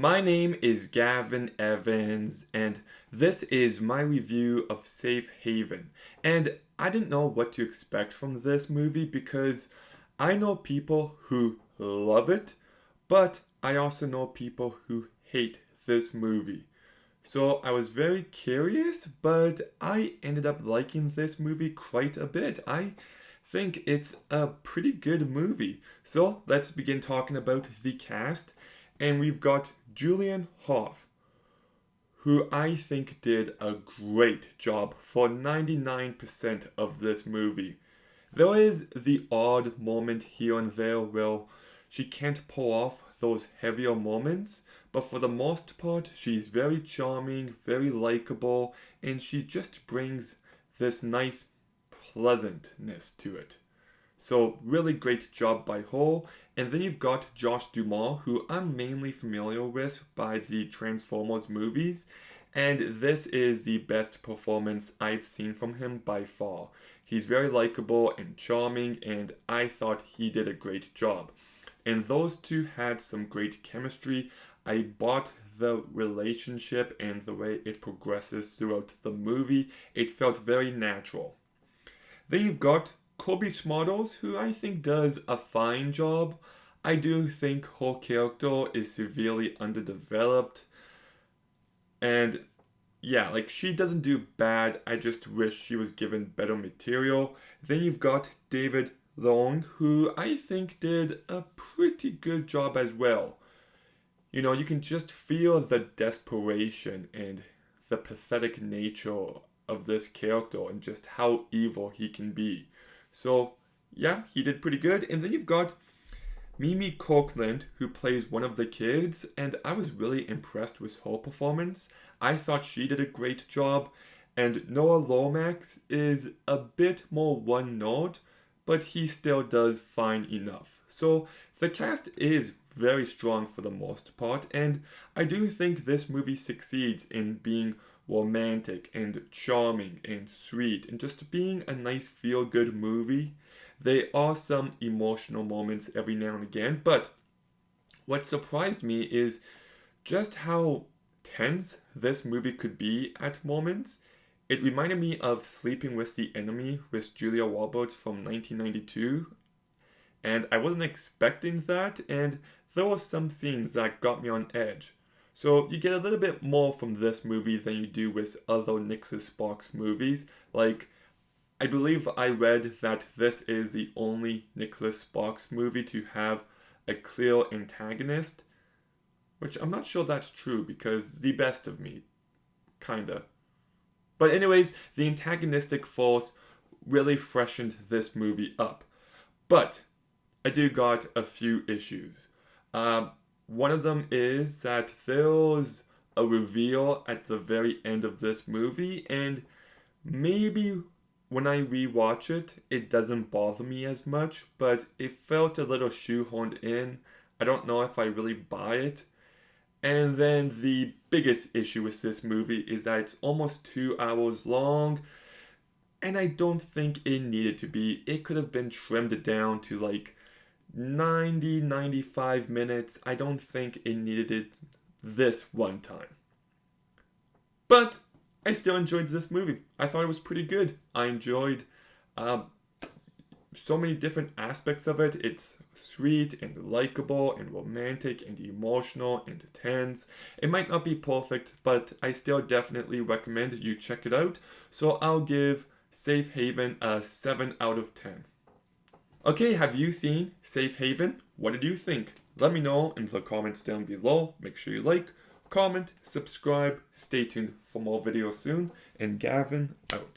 My name is Gavin Evans, and this is my review of Safe Haven. And I didn't know what to expect from this movie because I know people who love it, but I also know people who hate this movie. So I was very curious, but I ended up liking this movie quite a bit. I think it's a pretty good movie. So let's begin talking about the cast. And we've got Julian Hough, who I think did a great job for 99% of this movie. There is the odd moment here and there where she can't pull off those heavier moments, but for the most part, she's very charming, very likable, and she just brings this nice pleasantness to it. So, really great job by her. And then you've got Josh Duhamel, who I'm mainly familiar with by the Transformers movies, and this is the best performance I've seen from him by far. He's very likable and charming, and I thought he did a great job. And those two had some great chemistry. I bought the relationship and the way it progresses throughout the movie. It felt very natural. Then you've got Kobe Smulders, who I think does a fine job. I do think her character is severely underdeveloped. And yeah, like she doesn't do bad. I just wish she was given better material. Then you've got David Long, who I think did a pretty good job as well. You know, you can just feel the desperation and the pathetic nature of this character and just how evil he can be. So, yeah, he did pretty good. And then you've got Mimi Copeland, who plays one of the kids, and I was really impressed with her performance. I thought she did a great job. And Noah Lomax is a bit more one note, but he still does fine enough. So, the cast is very strong for the most part, and I do think this movie succeeds in being romantic and charming and sweet and just being a nice feel good movie. There are some emotional moments every now and again, but what surprised me is just how tense this movie could be at moments. It reminded me of Sleeping with the Enemy with Julia Roberts from 1992, and I wasn't expecting that, and there were some scenes that got me on edge. So you get a little bit more from this movie than you do with other Nicholas Sparks movies. Like, I believe I read that this is the only Nicholas Sparks movie to have a clear antagonist, which I'm not sure that's true because The Best of Me, kinda. But anyways, the antagonistic force really freshened this movie up. But I do got a few issues. One of them is that there's a reveal at the very end of this movie, and maybe when I rewatch it, it doesn't bother me as much, but it felt a little shoehorned in. I don't know if I really buy it. And then the biggest issue with this movie is that it's almost 2 hours long, and I don't think it needed to be. It could have been trimmed down to like 95 minutes. I don't think it needed it this one time. But I still enjoyed this movie. I thought it was pretty good. I enjoyed so many different aspects of it. It's sweet and likable and romantic and emotional and tense. It might not be perfect, but I still definitely recommend you check it out. So I'll give Safe Haven a 7 out of 10. Okay, have you seen Safe Haven? What did you think? Let me know in the comments down below. Make sure you like, comment, subscribe. Stay tuned for more videos soon. And Gavin out.